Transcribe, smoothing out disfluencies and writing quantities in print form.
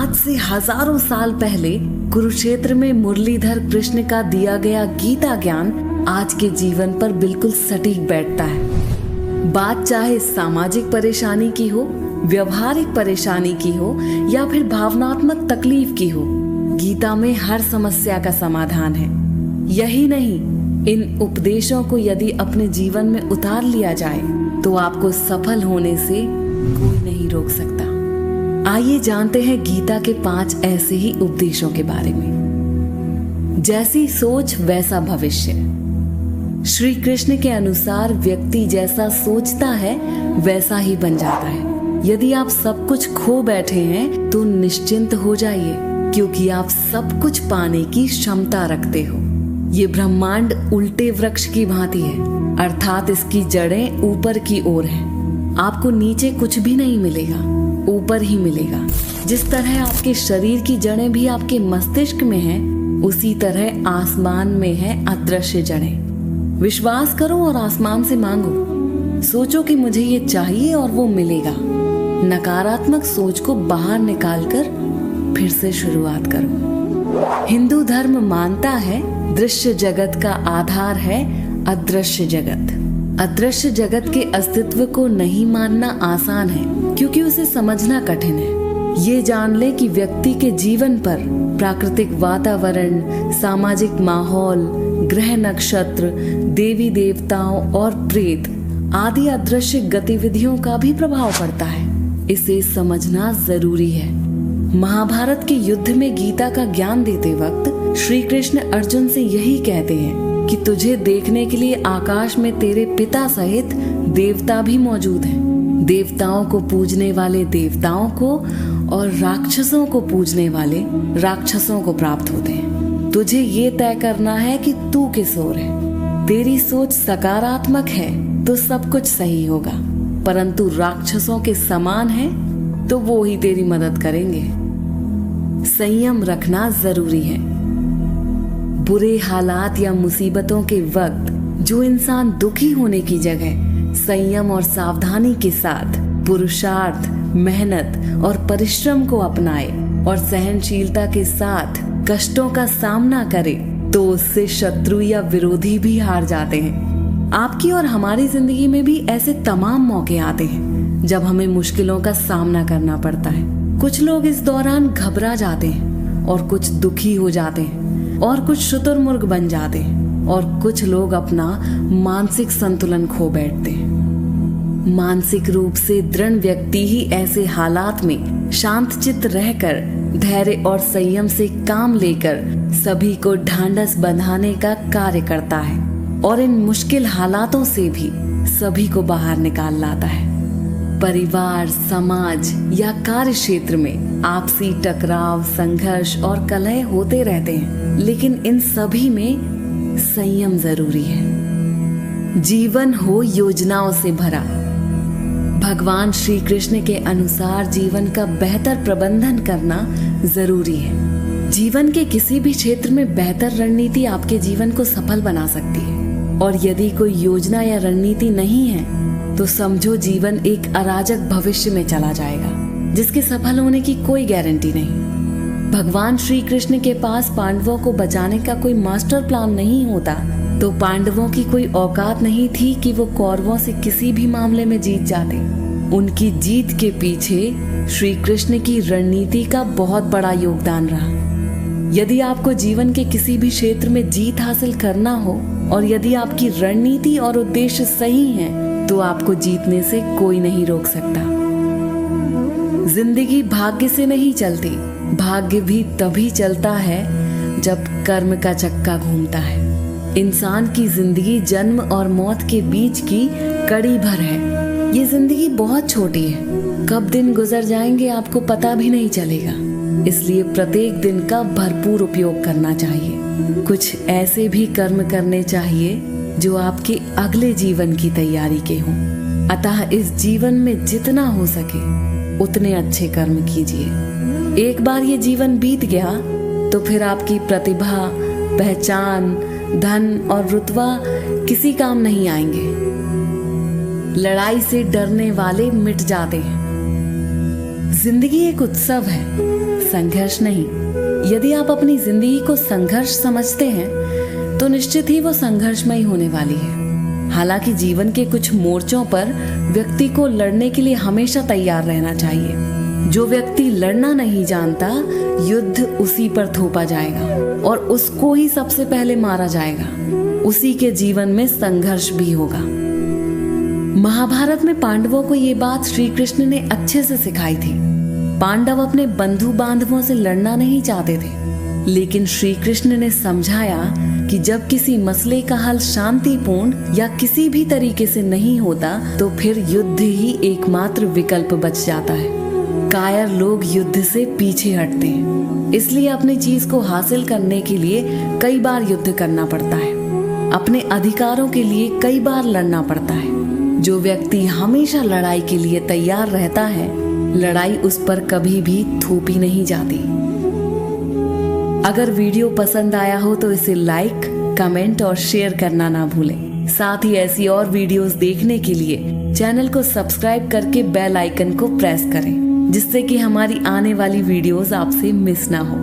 आज से हजारों साल पहले कुरुक्षेत्र में मुरलीधर कृष्ण का दिया गया गीता ज्ञान आज के जीवन पर बिल्कुल सटीक बैठता है। बात चाहे सामाजिक परेशानी की हो, व्यवहारिक परेशानी की हो या फिर भावनात्मक तकलीफ की हो, गीता में हर समस्या का समाधान है। यही नहीं, इन उपदेशों को यदि अपने जीवन में उतार लिया जाए तो आपको सफल होने से कोई नहीं रोक सकता। आइए जानते हैं गीता के 5 ऐसे ही उपदेशों के बारे में। जैसी सोच वैसा भविष्य। श्री कृष्ण के अनुसार व्यक्ति जैसा सोचता है वैसा ही बन जाता है। यदि आप सब कुछ खो बैठे हैं तो निश्चिंत हो जाइए, क्योंकि आप सब कुछ पाने की क्षमता रखते हो। ये ब्रह्मांड उल्टे वृक्ष की भांति है, अर्थात इसकी जड़ें ऊपर की ओर हैं। आपको नीचे कुछ भी नहीं मिलेगा, ऊपर ही मिलेगा। जिस तरह आपके शरीर की जड़ें भी आपके मस्तिष्क में हैं, उसी तरह आसमान में है अदृश्य जड़ें। विश्वास करो और आसमान से मांगो। सोचो कि मुझे ये चाहिए और वो मिलेगा। नकारात्मक सोच को बाहर निकालकर फिर से शुरुआत करो। हिंदू धर्म मानता है दृश्य जगत का आधार है अदृश्य जगत। अदृश्य जगत के अस्तित्व को नहीं मानना आसान है, क्योंकि उसे समझना कठिन है। ये जान ले कि व्यक्ति के जीवन पर प्राकृतिक वातावरण, सामाजिक माहौल, ग्रह नक्षत्र, देवी देवताओं और प्रेत आदि अदृश्य गतिविधियों का भी प्रभाव पड़ता है। इसे समझना जरूरी है। महाभारत के युद्ध में गीता का ज्ञान देते वक्त श्री कृष्ण अर्जुन से यही कहते हैं कि तुझे देखने के लिए आकाश में तेरे पिता सहित देवता भी मौजूद हैं। देवताओं को पूजने वाले देवताओं को और राक्षसों को पूजने वाले राक्षसों को प्राप्त होते हैं। तुझे ये तय करना है कि तू किस ओर है। तेरी सोच सकारात्मक है तो सब कुछ सही होगा, परंतु राक्षसों के समान है तो वो ही तेरी मदद करेंगे। संयम रखना जरूरी है। बुरे हालात या मुसीबतों के वक्त जो इंसान दुखी होने की जगह संयम और सावधानी के साथ पुरुषार्थ, मेहनत और परिश्रम को अपनाए और सहनशीलता के साथ कष्टों का सामना करे, तो उससे शत्रु या विरोधी भी हार जाते हैं। आपकी और हमारी जिंदगी में भी ऐसे तमाम मौके आते हैं जब हमें मुश्किलों का सामना करना पड़ता है। कुछ लोग इस दौरान घबरा जाते हैं और कुछ दुखी हो जाते हैं और कुछ शुतुरमुर्ग बन जाते हैं और कुछ लोग अपना मानसिक संतुलन खो बैठते हैं। मानसिक रूप से दृढ़ व्यक्ति ही ऐसे हालात में शांतचित्त रहकर धैर्य और संयम से काम लेकर सभी को ढांढस बंधाने का कार्य करता है और इन मुश्किल हालातों से भी सभी को बाहर निकाल लाता है। परिवार, समाज या कार्य क्षेत्र में आपसी टकराव, संघर्ष और कलह होते रहते हैं, लेकिन इन सभी में संयम जरूरी है। जीवन हो योजनाओं से भरा। भगवान श्री कृष्ण के अनुसार जीवन का बेहतर प्रबंधन करना जरूरी है। जीवन के किसी भी क्षेत्र में बेहतर रणनीति आपके जीवन को सफल बना सकती है, और यदि कोई योजना या रणनीति नहीं है तो समझो जीवन एक अराजक भविष्य में चला जाएगा, जिसके सफल होने की कोई गारंटी नहीं। भगवान श्री कृष्ण के पास पांडवों को बचाने का कोई मास्टर प्लान नहीं होता तो पांडवों की कोई औकात नहीं थी कि वो कौरवों से किसी भी मामले में जीत जाते। उनकी जीत के पीछे श्री कृष्ण की रणनीति का बहुत बड़ा योगदान रहा। यदि आपको जीवन के किसी भी क्षेत्र में जीत हासिल करना हो और यदि आपकी रणनीति और उद्देश्य सही हैं, तो आपको जीतने से कोई नहीं रोक सकता। जिंदगी भाग्य से नहीं चलती, भाग्य भी तभी चलता है जब कर्म का चक्का घूमता है। इंसान की जिंदगी जन्म और मौत के बीच की कड़ी भर है। ये जिंदगी बहुत छोटी है, कब दिन गुजर जाएंगे आपको पता भी नहीं चलेगा। इसलिए प्रत्येक दिन का भरपूर उपयोग करना चाहिए। कुछ ऐसे भी कर्म करने चाहिए जो आपके अगले जीवन की तैयारी के हों। अतः इस जीवन में जितना हो सके उतने अच्छे कर्म कीजिए। एक बार ये जीवन बीत गया तो फिर आपकी प्रतिभा, पहचान, धन और रुतबा किसी काम नहीं आएंगे। लड़ाई से डरने वाले मिट जाते हैं। जिंदगी एक उत्सव है, संघर्ष नहीं। यदि आप अपनी जिंदगी को संघर्ष समझते हैं तो निश्चित ही वो संघर्षमयी होने वाली है। हालांकि जीवन के कुछ मोर्चों पर व्यक्ति को लड़ने के लिए हमेशा तैयार रहना चाहिए। जो व्यक्ति लड़ना नहीं जानता, युद्ध उसी पर थोपा जाएगा और उसको ही सबसे पहले मारा जाएगा। उसी के जीवन में संघर्ष भी होगा। महाभारत में पांडवों को ये बात श्री कृष्ण ने अच्छे से सिखाई थी। पांडव अपने बंधु बांधवों से लड़ना नहीं चाहते थे, लेकिन श्री कृष्ण ने समझाया कि जब किसी मसले का हल शांतिपूर्ण या किसी भी तरीके से नहीं होता तो फिर युद्ध ही एकमात्र विकल्प बच जाता है। कायर लोग युद्ध से पीछे हटते हैं, इसलिए अपनी चीज को हासिल करने के लिए कई बार युद्ध करना पड़ता है। अपने अधिकारों के लिए कई बार लड़ना पड़ता है। जो व्यक्ति हमेशा लड़ाई के लिए तैयार रहता है, लड़ाई उस पर कभी भी थोपी नहीं जाती। अगर वीडियो पसंद आया हो तो इसे लाइक, कमेंट और शेयर करना ना भूलें। साथ ही ऐसी और वीडियोस देखने के लिए चैनल को सब्सक्राइब करके बेल आइकन को प्रेस करें, जिससे कि हमारी आने वाली वीडियोस आपसे मिस ना हो।